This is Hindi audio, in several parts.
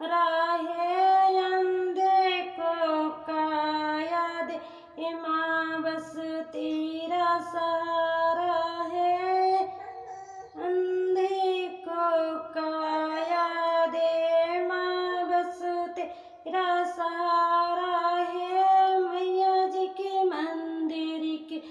है। अंधे को काया दे माँ बस तेरा सहारा है। अंधे को काया दे माँ बस तेरा सहारा है। मैया जी के मंदिर के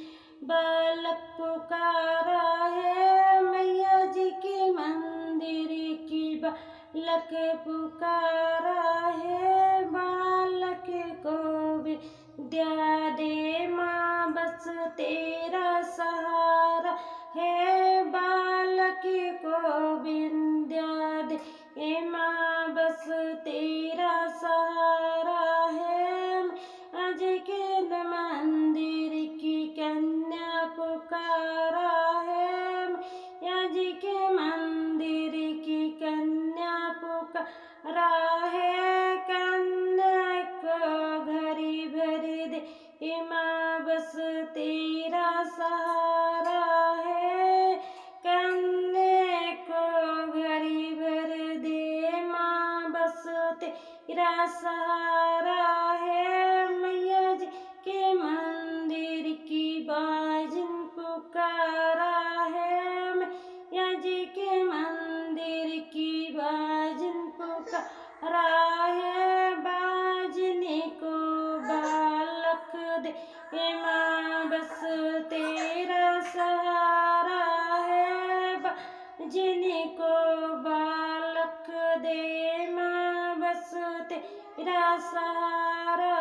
बालक पुकारा है। मैया जी के मंदिर की बालक पुकारा है। बालक को विद्या दे माँ बस तेरा सहारा है। बालक को विद्या दे माँ बस तेरा सहारा है। आज के मंदिर की कन्या पुकारा है। आज के मंदिर की कन्या पुकारा है। कन्या को घड़ी भर दे माँ बस तेरा सहारा है। कन्या को घड़ी भर दे माँ बस तेरा सहारा है। मैया जी के मंदिर की बाजिन पुकारा है। मैया जी के मंदिर की बाजिन पुकारा है। बाजने को बालक दे माँ बस तेरा सहारा है। बाजने को बालक दे माँ बस तेरा सहारा